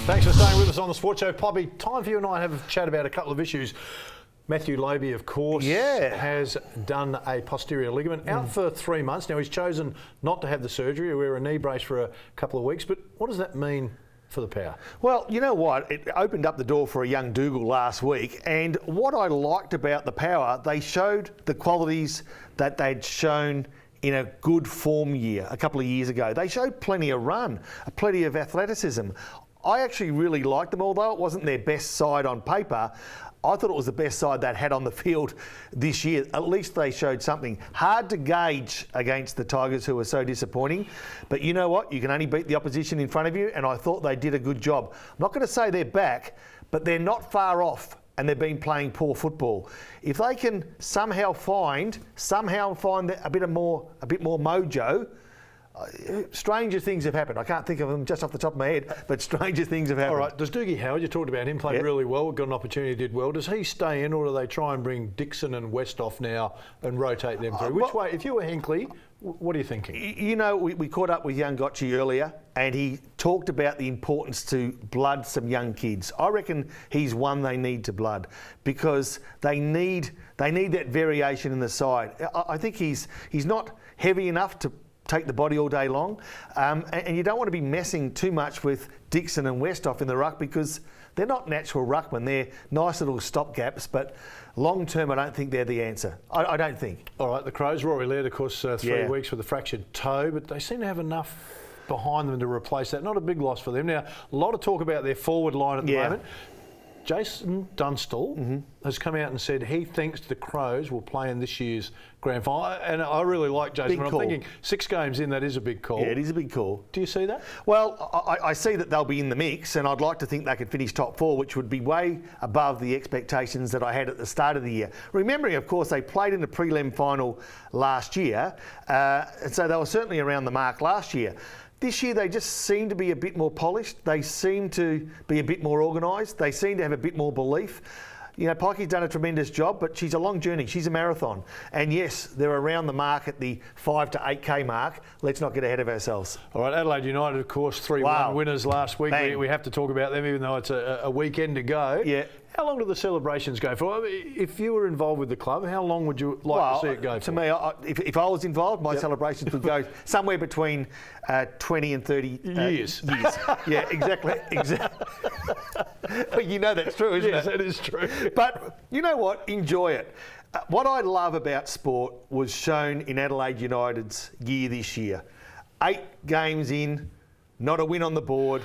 Thanks for staying with us on the Sports Show. Poppy, time for you and I to have a chat about a couple of issues. Matthew Lobey, of course, has done a posterior ligament, out for 3 months. Now, he's chosen not to have the surgery, or wear a knee brace for a couple of weeks. But what does that mean for the Power? Well, you know what? It opened up the door for a young Dougal last week. And what I liked about the Power, they showed the qualities that they'd shown in a good form year a couple of years ago. They showed plenty of run, plenty of athleticism. I actually really liked them, although it wasn't their best side on paper. I thought it was the best side they'd had on the field this year. At least they showed something. Hard to gauge against the Tigers, who were so disappointing. But you know what? You can only beat the opposition in front of you, and I thought they did a good job. I'm not going to say they're back, but they're not far off, and they've been playing poor football. If they can somehow find a bit more mojo, stranger things have happened. I can't think of them just off the top of my head, but stranger things have happened. All right, does Doogie Howard, you talked about him, played really well, got an opportunity, did well. Does he stay in, or do they try and bring Dixon and Westhoff now and rotate them through? Which way, if you were Hinkley, what are you thinking? You know, we caught up with young Gotchi earlier, and he talked about the importance to blood some young kids. I reckon he's one they need to blood, because they need that variation in the side. I think he's not heavy enough to take the body all day long, and you don't want to be messing too much with Dixon and Westhoff in the ruck, because they're not natural ruckmen. They're nice little stopgaps, but long term I don't think they're the answer. I don't think. All right, the Crows, Rory Laird, of course, 3 weeks with a fractured toe, but they seem to have enough behind them to replace that. Not a big loss for them. Now, a lot of talk about their forward line at the moment. Jason Dunstall has come out and said he thinks the Crows will play in this year's grand final. And I really like Jason. I'm thinking 6 games in, that is a big call. Yeah, it is a big call. Do you see that? Well, I see that they'll be in the mix, and I'd like to think they could finish top 4, which would be way above the expectations that I had at the start of the year. Remembering, of course, they played in the prelim final last year, and so they were certainly around the mark last year. This year they just seem to be a bit more polished. They seem to be a bit more organised. They seem to have a bit more belief. You know, Pikey's done a tremendous job, but she's a long journey. She's a marathon. And yes, they're around the mark at the 5 to 8K mark. Let's not get ahead of ourselves. All right, Adelaide United, of course, 3-1 winners last week. We have to talk about them, even though it's a weekend to go. Yeah. How long do the celebrations go for? I mean, if you were involved with the club, how long would you like to see it go for? To me, if I was involved, my celebrations would go somewhere between 20 and 30 years. Yeah, exactly. Well, you know that's true, isn't it? Yes, that is true. But you know what? Enjoy it. What I love about sport was shown in Adelaide United's year this year. 8 games in, not a win on the board,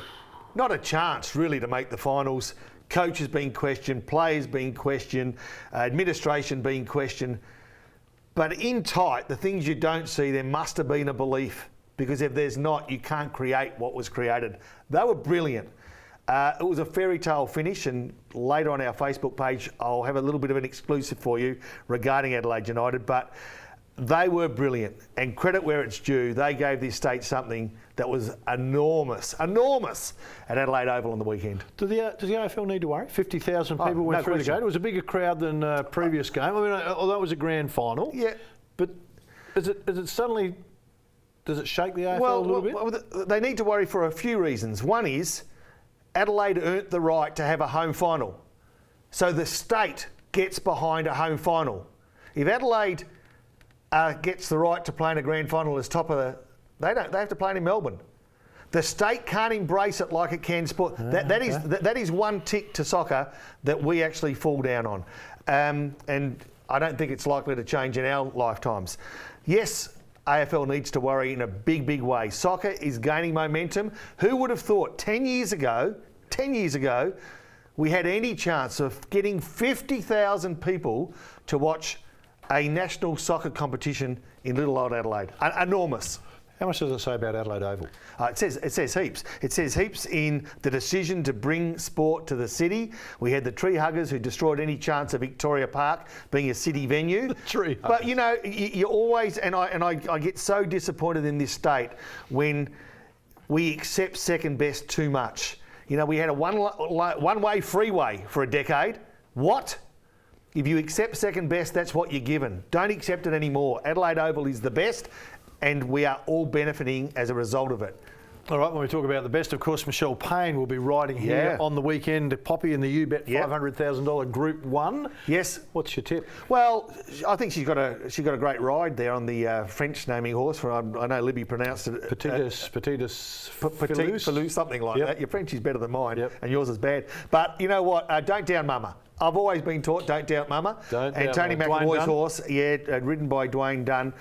not a chance really to make the finals. Coaches being questioned, players being questioned, administration being questioned. But in tight, the things you don't see, there must have been a belief, because if there's not, you can't create what was created. They were brilliant. It was a fairy tale finish, and later on our Facebook page, I'll have a little bit of an exclusive for you regarding Adelaide United, but they were brilliant, and credit where it's due. They gave the estate something that was enormous at Adelaide Oval on the weekend. Does the AFL need to worry? 50,000 people went through the gate. It was a bigger crowd than previous game. I mean, although it was a grand final. Yeah. But does it shake the AFL a little bit? Well, they need to worry for a few reasons. One is Adelaide earned the right to have a home final. So the state gets behind a home final. If Adelaide gets the right to play in a grand final as top of the... They have to play in Melbourne. The state can't embrace it like it can sport. That is one tick to soccer that we actually fall down on. And I don't think it's likely to change in our lifetimes. Yes, AFL needs to worry in a big, big way. Soccer is gaining momentum. Who would have thought 10 years ago, we had any chance of getting 50,000 people to watch a national soccer competition in little old Adelaide? Enormous. How much does it say about Adelaide Oval? It says heaps. It says heaps in the decision to bring sport to the city. We had the tree huggers who destroyed any chance of Victoria Park being a city venue. The tree huggers. But you know, you always, and I get so disappointed in this state when we accept second best too much. You know, we had a one-way freeway for a decade. What? If you accept second best, that's what you're given. Don't accept it anymore. Adelaide Oval is the best, and we are all benefiting as a result of it. All right, when we talk about the best, of course, Michelle Payne will be riding here on the weekend. Poppy in the UBET $500,000 Group 1. Yes. What's your tip? Well, I think she's got a great ride there on the French naming horse. I know Libby pronounced it. Petitus Filou, something like that. Your French is better than mine, and yours is bad. But you know what? Don't down Mama. I've always been taught don't doubt Mama. And Tony McAvoy's horse, ridden by Dwayne Dunn.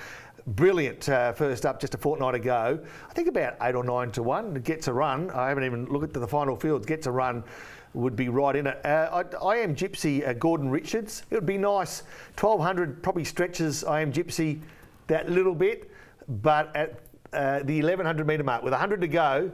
Brilliant first up just a fortnight ago. I think about 8 or 9 to 1. It gets a run. I haven't even looked at the final fields. Gets a run, would be right in it. I Am Gypsy, Gordon Richards. It would be nice. 1200 probably stretches I Am Gypsy that little bit, but at the 1100 metre mark with 100 to go,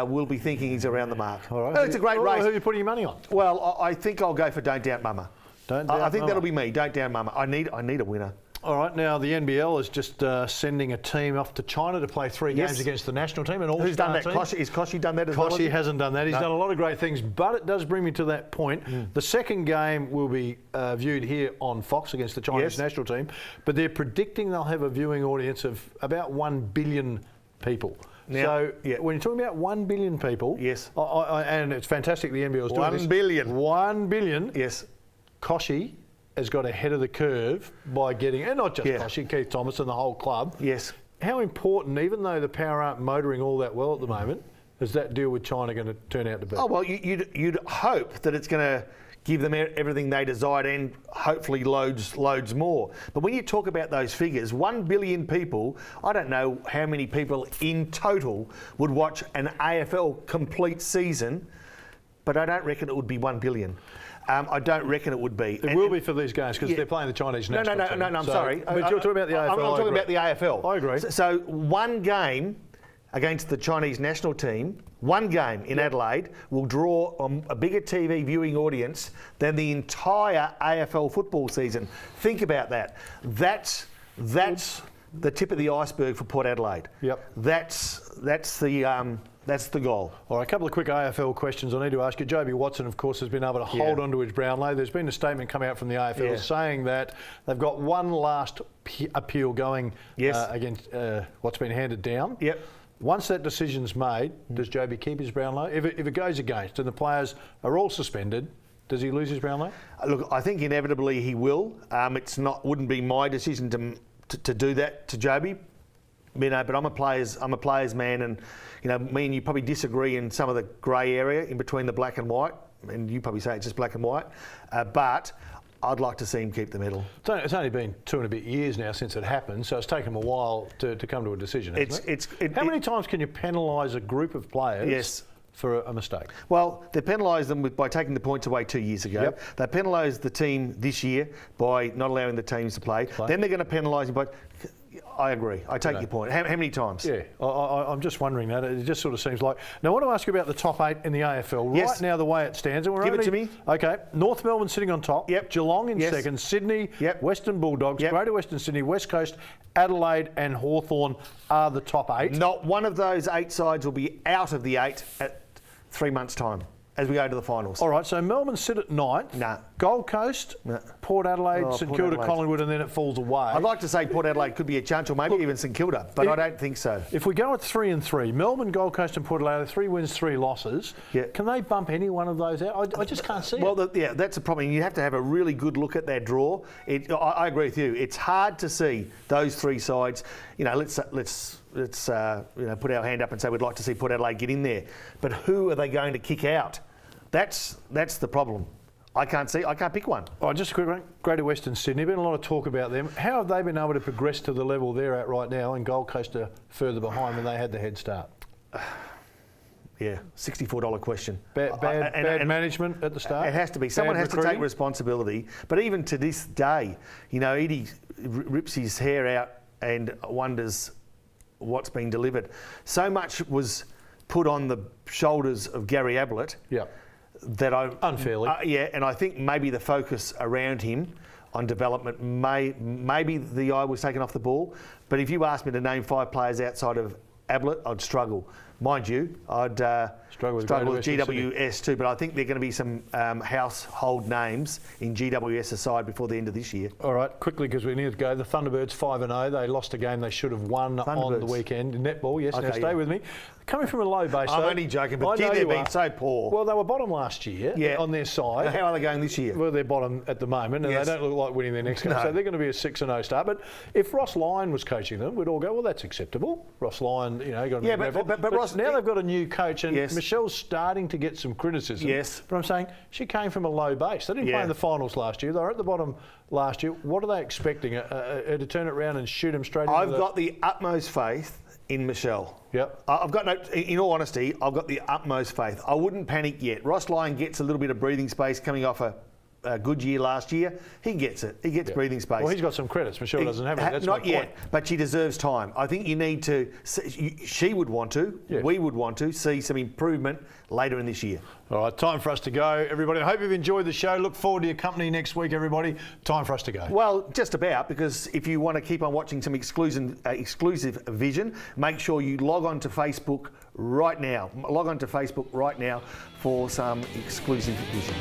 we'll be thinking he's around the mark. All right. Oh, it's a great race. Who are you putting your money on? Well, I think I'll go for Don't Doubt Mama. I think that'll be me. Don't Doubt Mama. I need a winner. All right, now the NBL is just sending a team off to China to play 3 games against the national team. Who's done that? Is Koshi done that as well? Koshi hasn't done that. He's done a lot of great things, but it does bring me to that point. The second game will be viewed here on Fox against the Chinese national team, but they're predicting they'll have a viewing audience of about 1 billion people. Now, so when you're talking about 1 billion people, and it's fantastic the NBL is doing this. 1 billion. 1 billion. Yes. Koshi has got ahead of the curve by getting, and not just Koshi, Keith Thomas and the whole club. Yes. How important, even though the Power aren't motoring all that well at the moment, is that deal with China going to turn out to be? Oh, well, you'd hope that it's going to give them everything they desired and hopefully loads more. But when you talk about those figures, 1 billion people, I don't know how many people in total would watch an AFL complete season, but I don't reckon it would be 1 billion. I don't reckon it would be. It will be for these games because they're playing the Chinese national team. No, I'm sorry. But you're talking about the AFL. I'm talking about the AFL. I agree. So one game against the Chinese national team, one game in Adelaide, will draw a bigger TV viewing audience than the entire AFL football season. Think about that. That's the tip of the iceberg for Port Adelaide. Yep. That's the goal. All right, a couple of quick AFL questions I need to ask you. Joby Watson, of course, has been able to hold on to his Brownlow. There's been a statement come out from the AFL saying that they've got one last appeal going against what's been handed down. Yep. Once that decision's made, does Joby keep his Brownlow? If it goes against and the players are all suspended, does he lose his Brownlow? Look, I think inevitably he will. Wouldn't be my decision to do that to Joby. But I'm a players man, and me and you probably disagree in some of the grey area in between the black and white, and you probably say it's just black and white. But I'd like to see him keep the medal. It's only been 2 and a bit years now since it happened, so it's taken him a while to come to a decision. How many times can you penalise a group of players? For a mistake? Well, they penalised them by taking the points away 2 years ago. Yep. They penalised the team this year by not allowing the teams to play. Then they're going to penalise him by... I agree. I take your point. How many times? Yeah, I'm just wondering that. It just sort of seems like... Now, I want to ask you about the top 8 in the AFL. Right now, the way it stands... And Give it to me. Okay. North Melbourne sitting on top. Yep. Geelong in second. Sydney, Western Bulldogs, Greater Western Sydney, West Coast, Adelaide and Hawthorn are the top 8. Not one of those 8 sides will be out of the 8 at 3 months' time as we go to the finals. All right, so Melbourne sit at 9th. Nah. Gold Coast, Port Adelaide, St Kilda, Collingwood, and then it falls away. I'd like to say Port Adelaide could be a chance, or maybe even St Kilda, but I don't think so. If we go at 3 and 3, Melbourne, Gold Coast, and Port Adelaide, 3 wins, 3 losses. Can they bump any one of those out? I just can't see it. Well, that's a problem. You have to have a really good look at their draw. I agree with you. It's hard to see those 3 sides. Let's put our hand up and say we'd like to see Port Adelaide get in there, but who are they going to kick out? That's the problem. I can't pick one. Oh, just a quick one. Greater Western Sydney, been a lot of talk about them. How have they been able to progress to the level they're at right now, and Gold Coast are further behind when they had the head start? $64 question. Bad management at the start? It has to be. Someone has to take responsibility. But even to this day, Edie rips his hair out and wonders what's being delivered. So much was put on the shoulders of Gary Ablett. Unfairly. And I think maybe the focus around him on development, maybe the eye was taken off the ball. But if you asked me to name 5 players outside of Ablett, I'd struggle. Mind you, I'd struggle with GWS too, but I think there are going to be some household names in GWS side before the end of this year. All right, quickly because we need to go. The Thunderbirds 5-0. They lost a game they should have won on the weekend. Netball, yes. Okay, now stay with me. Coming from a low base. I'm only joking, but they've been so poor. Well, they were bottom last year on their side. How are they going this year? Well, they're bottom at the moment, and they don't look like winning their next game. So they're going to be a 6-0 start. But if Ross Lyon was coaching them, we'd all go, well, that's acceptable. Ross Lyon, got a but Ross, now they've got a new coach, and Michelle's starting to get some criticism. Yes. But I'm saying she came from a low base. They didn't play in the finals last year. They were at the bottom last year. What are they expecting? To turn it around and shoot them straight into I've got the utmost faith in Michelle. Yep. In all honesty, I've got the utmost faith. I wouldn't panic yet. Ross Lyon gets a little bit of breathing space coming off a good year last year. He gets it. He gets breathing space. Well, he's got some credits. Michelle doesn't have it. That's not yet, but she deserves time. I think you need to. She would want to. Yeah. We would want to see some improvement later in this year. All right, time for us to go, everybody. I hope you've enjoyed the show. Look forward to your company next week, everybody. Time for us to go. Well, just about, because if you want to keep on watching some exclusive vision, make sure you log on to Facebook right now. Log on to Facebook right now for some exclusive vision.